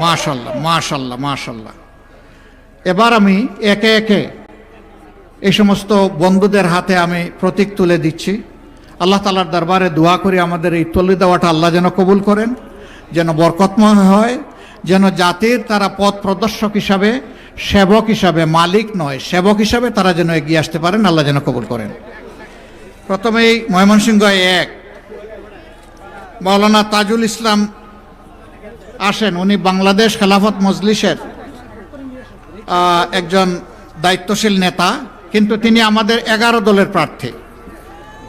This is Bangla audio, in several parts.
মাশাল্লাহ মাশাল্লাহ মাশাল্লাহ। এবার আমি একে একে এই সমস্ত বন্ধুদের হাতে আমি প্রতীক তুলে দিচ্ছি। আল্লাহ তাআলার দরবারে দোয়া করি আমাদের এই তুলে দেওয়াটা আল্লাহ যেন কবুল করেন, যেন বরকতময় হয়, যেন জাতির তারা পথ প্রদর্শক হিসাবে, সেবক হিসাবে, মালিক নয় সেবক হিসাবে তারা যেন এগিয়ে আসতে পারেন, আল্লাহ যেন কবুল করেন। প্রথমেই ময়মনসিংহ 1 মাওলানা তাজুল ইসলাম আসেন। উনি বাংলাদেশ খেলাফত মজলিসের একজন দায়িত্বশীল নেতা, কিন্তু তিনি আমাদের 11 দলের প্রার্থী।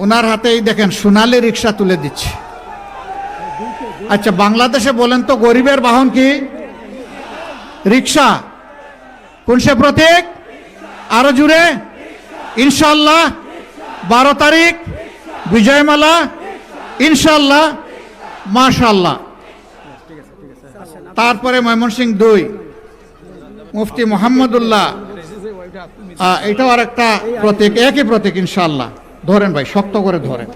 ওনার হাতেই দেখেন সোনালী রিক্সা তুলে দিচ্ছে। আচ্ছা, বাংলাদেশে বলেন তো গরিবের বাহন কি? রিক্সা। কোন সে প্রতীক? আরো জুড়ে ইনশাআল্লাহ। 12 তারিখ বিজয়মালা ইনশাআল্লাহ, মাশাআল্লাহ। তারপরে ময়মনসিংহ 2 মুফতি মোহাম্মদুল্লাহ, এটাও আর একটা প্রতীক, একই প্রতীক ইনশাআল্লাহ। ধরেন ভাই, শক্ত করে ধরেন,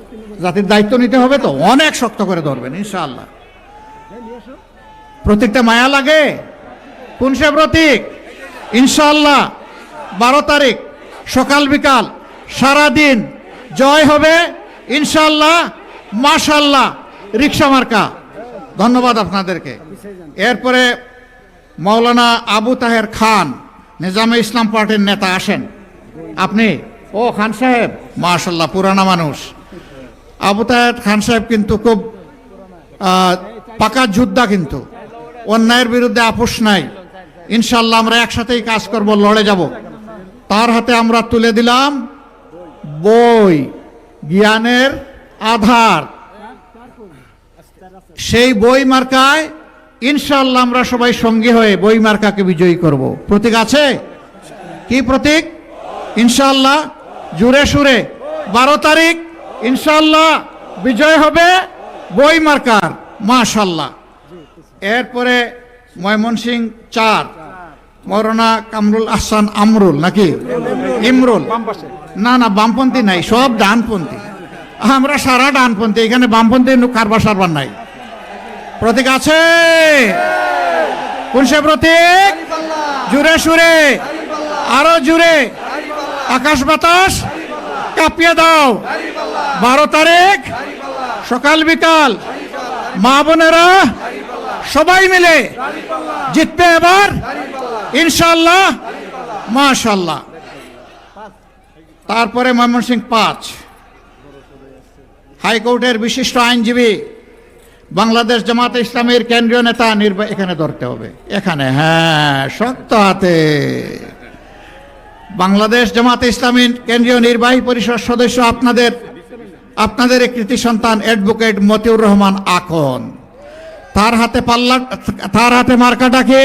জাতির দায়িত্ব নিতে হবে তো, অনেক শক্ত করে ধরবেন ইনশাআল্লাহ। প্রতীকটা মায়া লাগে। কোন সে প্রতীক? ইনশাআল্লাহ 12 তারিখ সকাল বিকাল সারাদিন জয় হবে ইনশাআল্লাহ, মাশাআল্লাহ। রিক্সা মার্কা। ধন্যবাদ আপনাদেরকে। এরপরে মাওলানা আবু তাহের খান, নিজামে ইসলাম পার্টির নেতা, আসেন আপনি। ও খান সাহেব, মাশাআল্লাহ, পুরানা মানুষ। আবু তাহের খান সাহেব কিন্তু খুব পাকা যোদ্ধা, কিন্তু অন্যায়ের বিরুদ্ধে আপোষ নাই। ইনশাআল্লাহ আমরা একসাথেই কাজ করব, লড়ে যাব। তার হাতে আমরা তুলে দিলাম বই, জ্ঞানের আধার। সেই বই মার্কায় ইনশাআল্লাহ আমরা সবাই সঙ্গী হয়ে বই মার্কাকে বিজয়ী করব। প্রতীক আছে? কি প্রতীক? ইনশাআল্লাহ জুড়ে সুরে 12 তারিখ ইনশাআল্লাহ বিজয় হবে বই মার্কার, মাশাআল্লাহ। এরপরে ময়মনসিংহ 4 মৌলানা কামরুল আহসান আমরুল, নাকি ইমরুল? না না, বামপন্থী নাই, সব ডানপন্থী। আমরা সারা ডানপন্থী, এখানে বামপন্থী কারবার সারবার নাই। প্রতীক আছে? কোন সে প্রতীক? জুড়ে সুরে, আরো জুড়ে, আকাশ বাতাস কাঁপিয়ে দাও। 12 তারিখ সকাল বিকাল মা বোনেরা সবাই মিলে জিতবে এবার ইনশাআল্লাহ, মাশাআল্লাহ। তারপরে ময়মনসিংহ 5 হাইকোর্টের বিশিষ্ট আইনজীবী, বাংলাদেশ জামাতে ইসলামীর কেন্দ্রীয় নেতা, এখানে ধরতে হবে, এখানে, হ্যাঁ, শক্ত হাতে। বাংলাদেশ জামাতে ইসলামীর কেন্দ্রীয় নির্বাহী পরিষদ সদস্য, আপনাদের কৃতি সন্তান অ্যাডভোকেট মতিউর রহমান আকন। তার হাতে মার্কাটাকে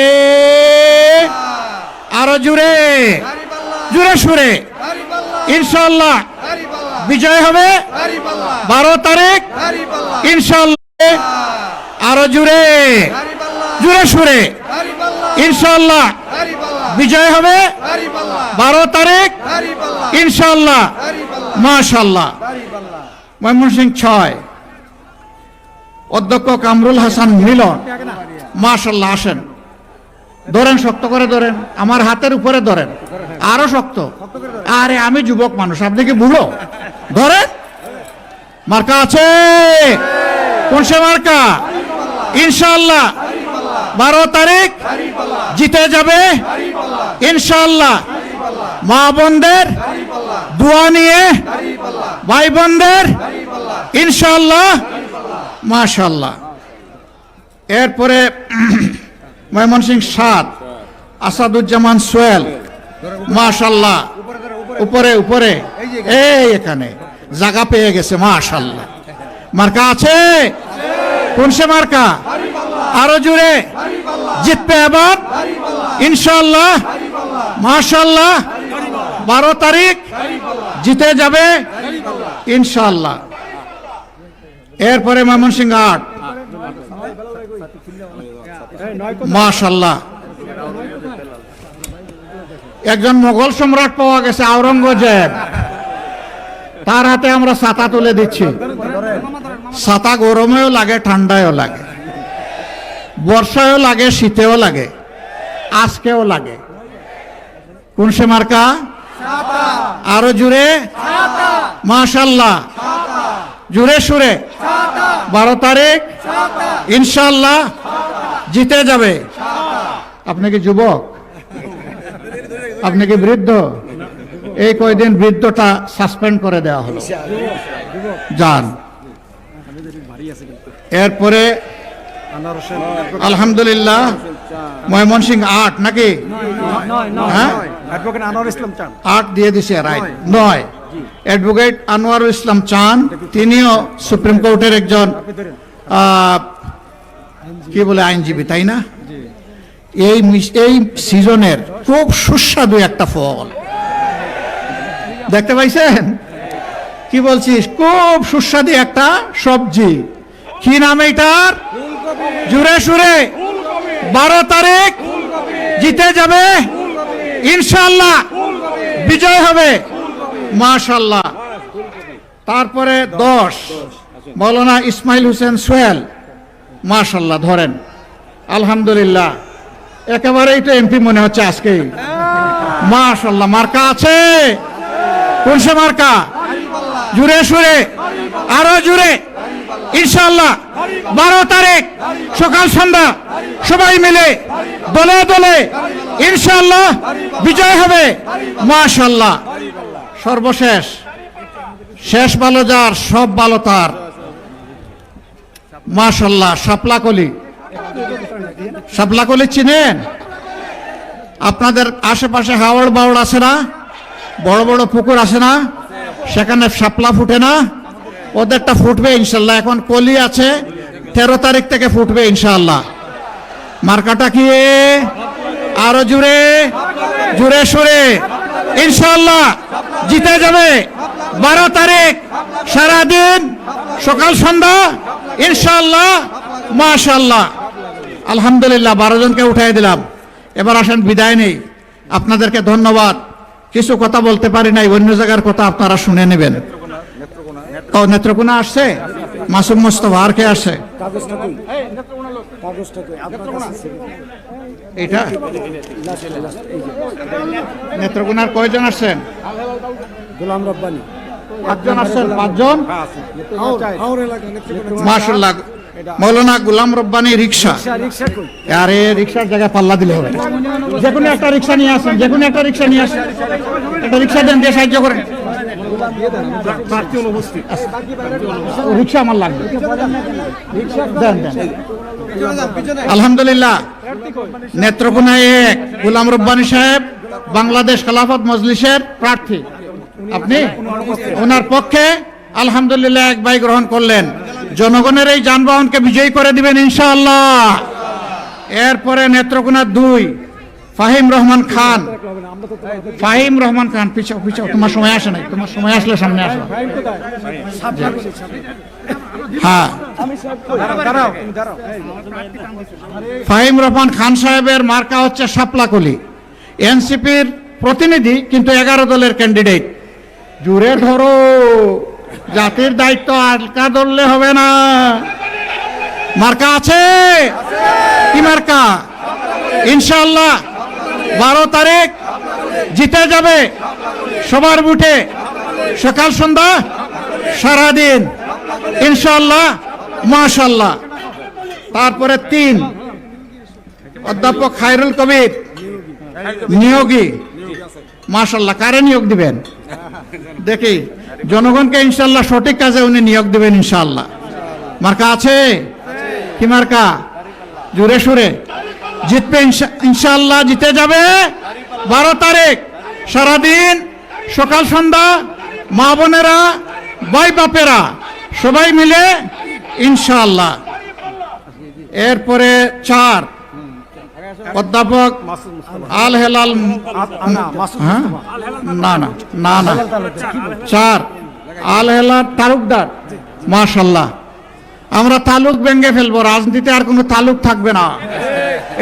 আরো জুড়ে, জুড়ে সুরে ইনশাআল্লাহ বিজয় হবে 12 তারিখ ইনশাআল্লাহ। আরো জুড়ে, জুড়ে সুরে ইনশাআল্লাহ বিজয় হবে 12 তারিখ ইনশাআল্লাহ, মাশাআল্লাহ। ময়মনসিংহ 6 অধ্যক্ষ কামরুল হাসান মিলন, মাশাআল্লাহ। আসেন, ধরেন, শক্ত করে ধরেন, আমার হাতের উপরে ধরেন, আরো শক্ত। আরে আমি যুবক মানুষ, আপনি কি বুড়ো? ধরেন। মার্কা আছে? কোন সে মার্কা? ইনশাআল্লাহ 12 তারিখ জিতে যাবে ইনশাআল্লাহ। মা বোনদের দোয়া নিয়ে, ভাই বোনদের ইনশাআল্লাহ, মাশাআল্লাহ। এরপরে ময়মনসিংহ 7 আসাদুজ্জামান সোহেল, মাশাআল্লাহ। উপরে উপরে, এই এখানে জায়গা পেয়ে গেছে, মাশাআল্লাহ। মার্কা আছে? কোন সে মার্কা? আরো জুড়ে, জিতবে এবার ইনশাআল্লাহ, মাশাআল্লাহ। 12 তারিখ জিতে যাবে ইনশাআল্লাহ। এরপরে ময়মনসিংহ 8 মাশাআল্লাহ। একজন মোগল সম্রাট পাওয়া গেছে, আওরঙ্গজেব। তার হাতে আমরা ছাতা তুলে দিচ্ছি। ছাতা গরমেও লাগে, ঠান্ডায়ও লাগে। বর্ষায়ও লাগে, শীতেও লাগে, আজকেও লাগে। কোন সে মার্কা? আরো জুড়ে, মাশাআল্লাহ, জুড়ে সুরে 12 তারিখ ইনশাআল্লাহ জিতে যাবে। আপনি কি যুবক? আপনি কি বৃদ্ধ? এই কয়দিন বৃদ্ধটা সাসপেন্ড করে দেওয়া হলো, যান। এরপরে আলহামদুলিল্লাহ ময়মনসিংহ 8 নাকি? হ্যাঁ, 8 দিয়ে দিছে, রাইট। 9 অ্যাডভোকেট আনোয়ারুল ইসলাম চান, তিনিও সুপ্রিম কোর্টের একজন কি বলে আইনজীবী, তাই না? এই সিজনের খুব সুস্বাদু একটা ফল দেখতে পাইছেন? কি বলছিস? খুব সুস্বাদু একটা সবজি। কি নাম এটার? জুড়ে সুরে 12 তারিখ জিতে যাবে ইনশাআল্লাহ, বিজয় হবে, মাশাআল্লাহ। তারপরে 10 মৌলানা ইসমাইল হোসেন সোহেল, মাশাআল্লাহ, ধরেন, আলহামদুলিল্লাহ, একেবারেই তো এমপি মনে হচ্ছে আজকেই, মাশাআল্লাহ। মার্কা আছে? কোন সে মার্কা? জুড়ে সুরে, আরো জুড়ে, ইনশাআল্লাহ 12 তারিখ সকাল সন্ধ্যা সবাই মিলে দলে দলে ইনশাআল্লাহ বিজয় হবে, মাশাআল্লাহ। সর্বশেষ, শেষ ভালো যার সব ভালো তার, মাশাআল্লাহ। শাপলাকলি, শাপলাকলি চিনেন? আপনাদের আশেপাশে হাওড় বাওড় আছে না? বড় বড় পুকুর আছে না? সেখানে শাপলা ফুটে না? ওদেরটা ফুটবে ইনশাল্লাহ। এখন কলি আছে, 13 তারিখ থেকে ফুটবে ইনশাআল্লাহ। মার্কাটা কি? আরো জুড়ে, জুড়ে সুরে, ইনশাআল্লাহ জিতে যাবে 12 তারিখ সারাদিন সকাল সন্ধ্যা ইনশাআল্লাহ, মাশাআল্লাহ। আলহামদুলিল্লাহ, 12 জনকে উঠাই দিলাম। এবার আসেন, বিদায় নেই। আপনাদেরকে ধন্যবাদ। কিছু কথা বলতে পারি নাই, অন্য জায়গার কথা আপনারা শুনে নেবেন। নেত্রকোনা আসছে, মাসুম মোস্তফা, আর কে আসছে? এটা নেত্রকোনার কয়জন আসছেন? গোলাম রব্বানী 5 জন আসছেন, 5 জন, মাশাআল্লাহ। মৌলানা গোলাম রব্বানী রিক্সা, আরে রিক্সার জায়গায় পাল্লা দিলে হবে। যে কোনো একটা রিক্সা নিয়ে আসেন, যে কোনো একটা রিক্সা নিয়ে আসেন, একটা রিক্সা দেন, দিয়ে সাহায্য করেন। রিক্সা আমার লাগবে, দেন দেন। আলহামদুলিল্লাহ, নেত্রকোনায় 1 গোলাম রব্বানী সাহেব বাংলাদেশ খেলাফত মজলিসের প্রার্থী। আপনি ওনার পক্ষে আলহামদুলিল্লাহ 1 ভাই গ্রহণ করলেন। জনগণের এই যানবাহনকে বিজয়ী করে দিবেন ইনশাআল্লাহ। এরপরে নেত্রকোনা 2 ফাহিম রহমান খান, ফাহিম রহমান খান, পিছাও পিছাও, তোমার সময় আসে নাই, তোমার সময় আসলে সামনে আসো। হ্যাঁ, ফাহিম রহমান খান সাহেবের মার্কা হচ্ছে শাপলাকলি। এনসিপির প্রতিনিধি, কিন্তু 11 দলের ক্যান্ডিডেট। জুড়ে ধরো, জাতির দায়িত্ব আলকা ধরলে হবে না। মার্কা আছে? কি মার্কা? ইনশাআল্লাহ 12 তারিখ জিতে যাবে সবার বুটে, সকাল সন্ধ্যা সারাদিন ইনশাআল্লাহ, মাশাআল্লাহ। তারপরে 3 অধ্যাপক খায়রুল কবির নিয়োগী, মাশাআল্লাহ। কারে নিয়োগ দিবেন? দেখি, জনগণকে ইনশাআল্লাহ সঠিক কাজে উনি নিয়োগ দিবেন ইনশাআল্লাহ। মার্কা আছে? কি মার্কা? জুড়ে সুরে, জিতবে ইনশাআল্লাহ, জিতে যাবে 12 তারিখ সারাদিন সকাল সন্ধ্যা, মা বোনেরা, ভাই বাপেরা সবাই মিলে ইনশাআল্লাহ। এরপরে 4 অধ্যাপক আল হেলাল, না না না না, 4 আল হেলাল তালুকদার, মাশাআল্লাহ। আমরা তালুক ভেঙে ফেলবো, রাজনীতিতে আর কোনো তালুক থাকবে না।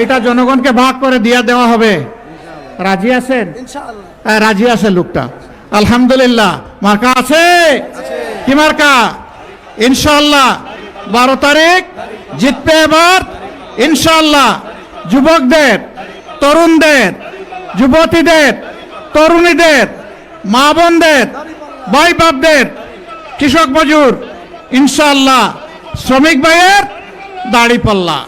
এটা জনগণকে ভাগ করে দিয়ে দেওয়া হবে। রাজি আছেন? হ্যাঁ, রাজি আছে লোকটা, আলহামদুলিল্লাহ। মার্কা আছে? কি মার্কা? ইনশাআল্লাহ 12 তারিখ জিতবে এবার ইনশাআল্লাহ যুবকদের, তরুণদের, যুবতীদের, তরুণীদের, মা বোনদের, ভাই বাপদের, কৃষক মজুর, ইনশাআল্লাহ শ্রমিক ভাইয়ের দাড়িপাল্লা।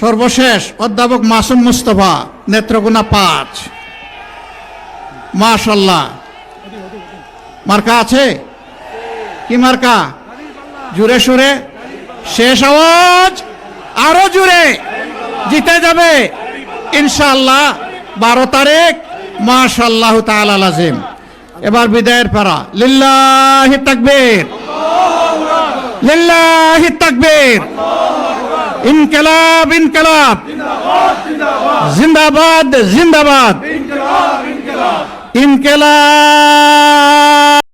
সর্বশেষ অধ্যাপক মাসুম মুস্তফা, নেত্রকোনা 5। মাশাল্লাহ। মার্কা আছে? কি মার্কা? জুড়ে সুরে শেষ আওয়াজ আরো জুড়ে জিতে যাবে ইনশাআল্লাহ 12 তারিখ। মাশাআল্লাহ তাআলা লাজিম। এবার বিদায়ের পারা। লিল্লাহি তাকবীর, লিল্লাহি তাকবীর। ইনকিলাব, ইনকিলাব, জিন্দাবাদ, জিন্দাবাদ, ইনকিলাব।